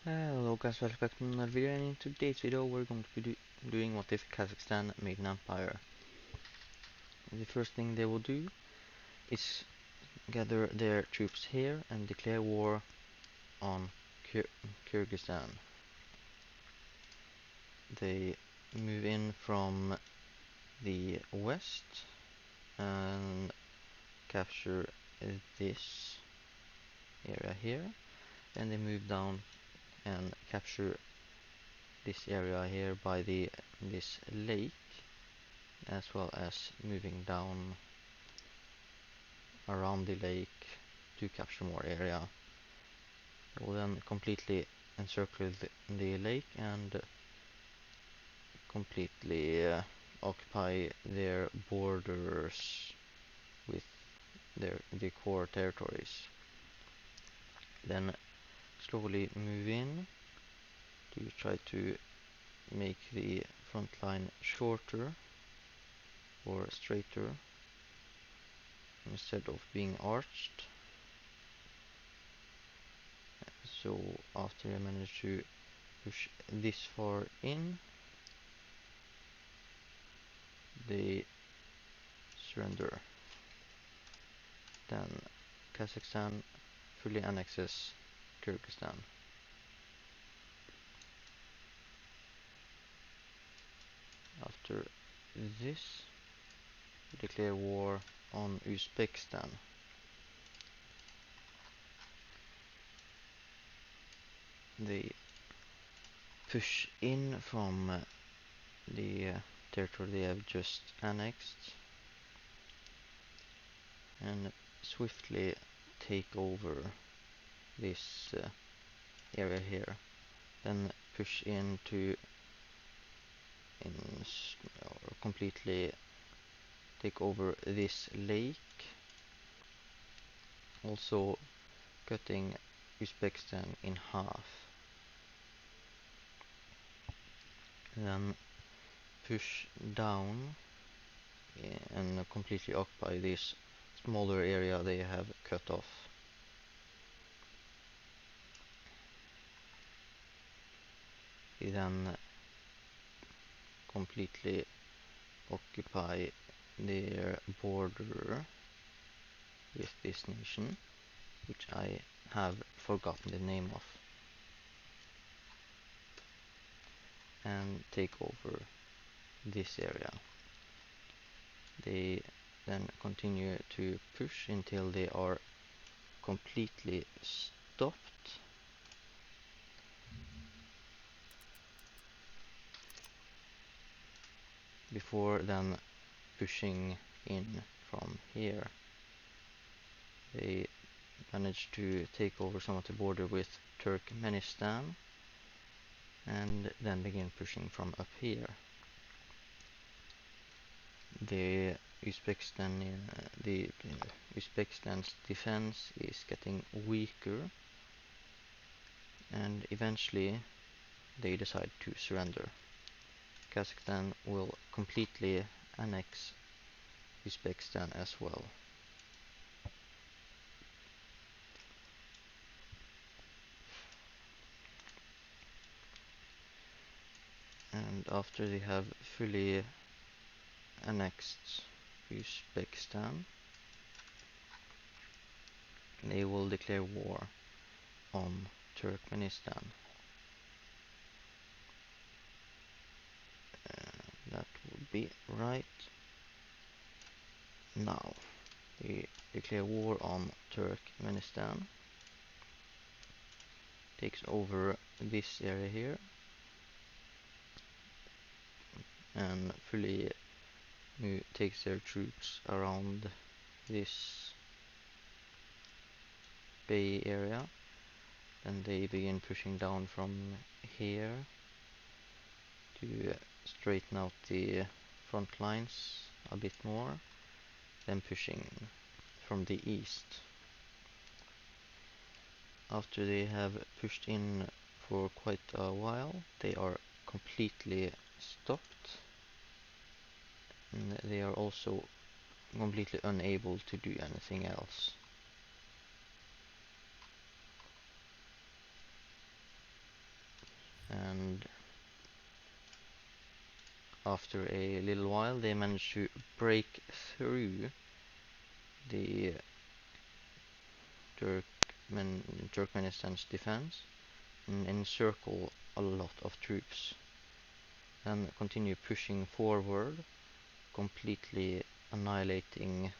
Hello guys, welcome back to another video, and in today's video we're going to be doing what if Kazakhstan made an empire. The first thing they will do is gather their troops here and declare war on Kyrgyzstan. They move in from the west and capture this area here. Then they move down and capture this area here by this lake, as well as moving down around the lake to capture more area. They will then completely encircle the lake and completely occupy their borders with the core territories. Then slowly move in to try to make the front line shorter or straighter instead of being arched. So after I manage to push this far in, they surrender. Then Kazakhstan fully annexes Kyrgyzstan. After this, declare war on Uzbekistan. They push in from the territory they have just annexed and swiftly take over this area here. Then push into or completely take over this lake, also cutting Uzbekistan in half. Then push down and completely occupy this smaller area they have cut off. They then completely occupy their border with this nation, which I have forgotten the name of, and take over this area. They then continue to push until they are completely stopped. Before then pushing in from here, they managed to take over some of the border with Turkmenistan and then begin pushing from up here. The Uzbekistan's defense is getting weaker, and eventually they decide to surrender. Kazakhstan will completely annex Uzbekistan as well. And after they have fully annexed Uzbekistan, they will declare war on Turkmenistan. That would be right now. They declare war on Turkmenistan, takes over this area here, and fully takes their troops around this bay area. Then they begin pushing down from here to straighten out the front lines a bit more, then pushing from the east. After they have pushed in for quite a while, they are completely stopped, and they are also completely unable to do anything else. and after a little while they managed to break through the Turkmenistan's defense and encircle a lot of troops, and continue pushing forward, completely annihilating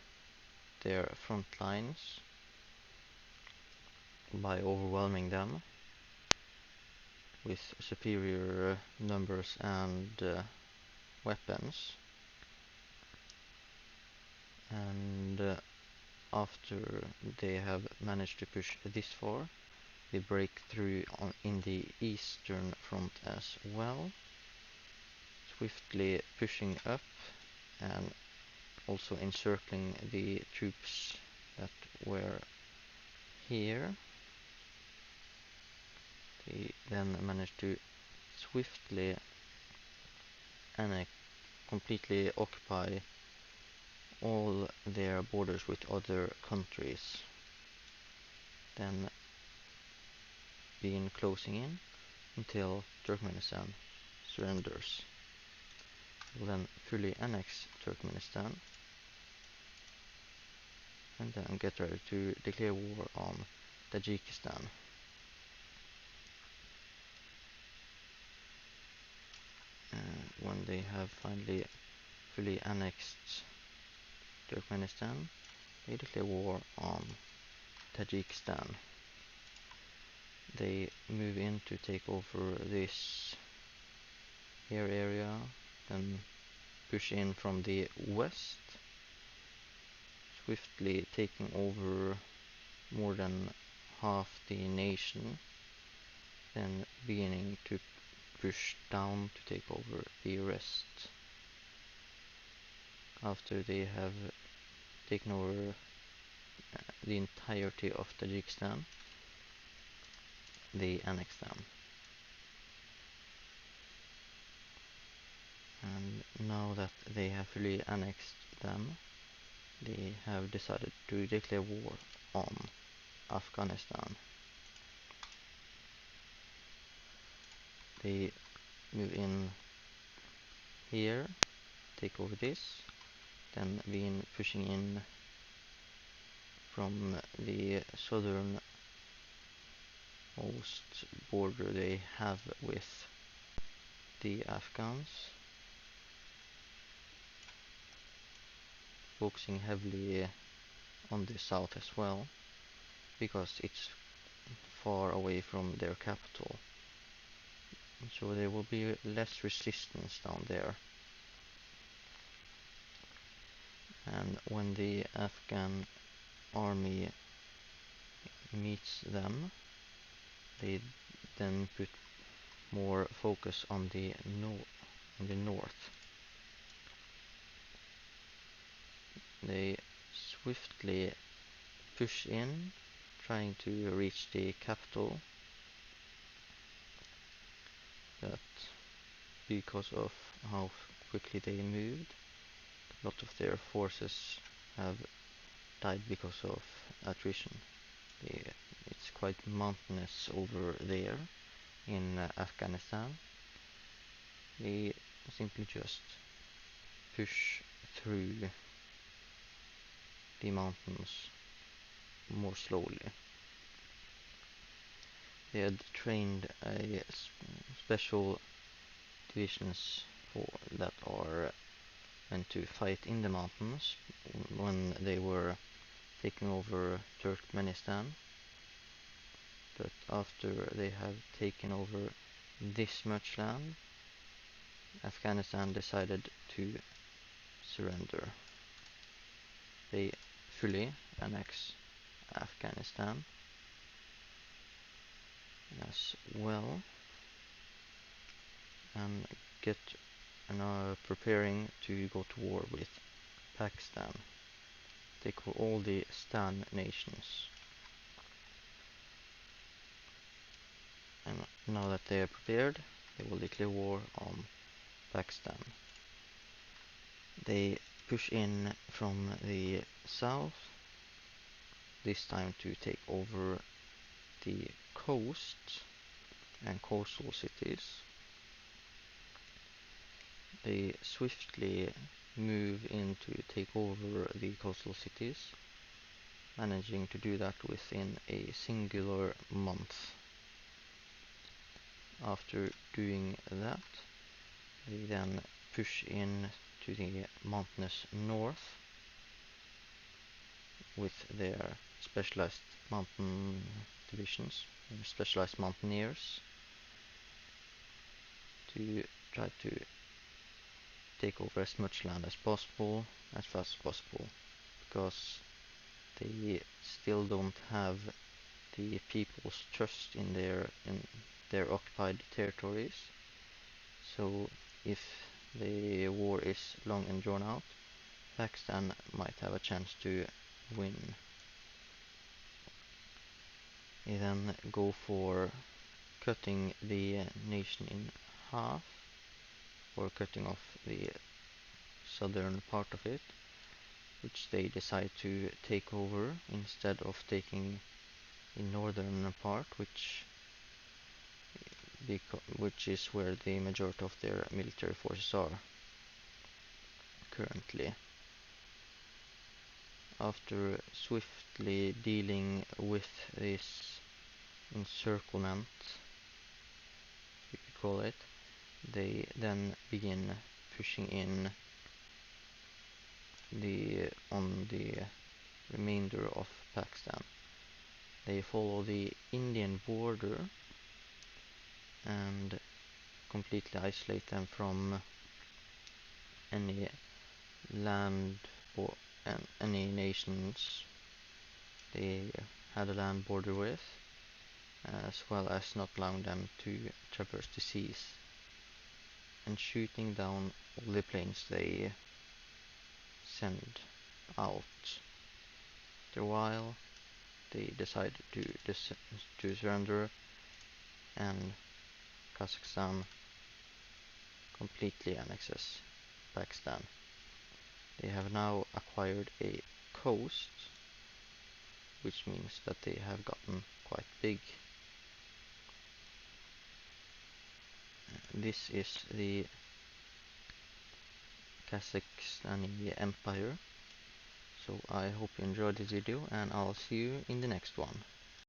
their front lines by overwhelming them with superior numbers and weapons. And after they have managed to push this far, they break through in the eastern front as well, swiftly pushing up and also encircling the troops that were here. They then managed to swiftly and completely occupy all their borders with other countries, then begin closing in until Turkmenistan surrenders. They will then fully annex Turkmenistan and then get ready to declare war on Tajikistan. When they have finally fully annexed Turkmenistan, they declare war on Tajikistan. They move in to take over this here area, then push in from the west, swiftly taking over more than half the nation, then beginning to push down to take over the rest. After they have taken over the entirety of Tajikistan, they annex them. And now that they have fully annexed them, they have decided to declare war on Afghanistan. They move in here, take over this, then begin pushing in from the southern most border they have with the Afghans, focusing heavily on the south as well, because it's far away from their capital, so there will be less resistance down there. And when the Afghan army meets them, they then put more focus on the north. They swiftly push in, trying to reach the capital, but because of how quickly they moved, a lot of their forces have died because of attrition. It's quite mountainous over there in Afghanistan. They simply just push through the mountains more slowly. They had trained a special divisions that are meant to fight in the mountains when they were taking over Turkmenistan. But after they have taken over this much land, Afghanistan decided to surrender. They fully annex Afghanistan as well, and are preparing to go to war with Pakistan. They call all the Stan nations. And now that they are prepared, they will declare war on Pakistan. They push in from the south, this time to take over the coast and coastal cities. They swiftly move in to take over the coastal cities, managing to do that within a singular month. After doing that, they then push in to the mountainous north with their specialized mountain divisions, specialized mountaineers, to try to take over as much land as possible, as fast as possible, because they still don't have the people's trust in their occupied territories. So if the war is long and drawn out, Pakistan might have a chance to win. They then go for cutting the nation in half, or cutting off the southern part of it, which they decide to take over instead of taking the northern part, which is where the majority of their military forces are currently. After swiftly dealing with this encirclement, you could call it, they then begin pushing in on the remainder of Pakistan. They follow the Indian border and completely isolate them from any land or any nations they had a land border with, as well as not allowing them to traverse the seas, and shooting down all the planes they send out. After a while, they decided to surrender, and Kazakhstan completely annexes Pakistan. They have now acquired a coast, which means that they have gotten quite big. This is the Kazakhstani Empire. So I hope you enjoyed this video, and I'll see you in the next one.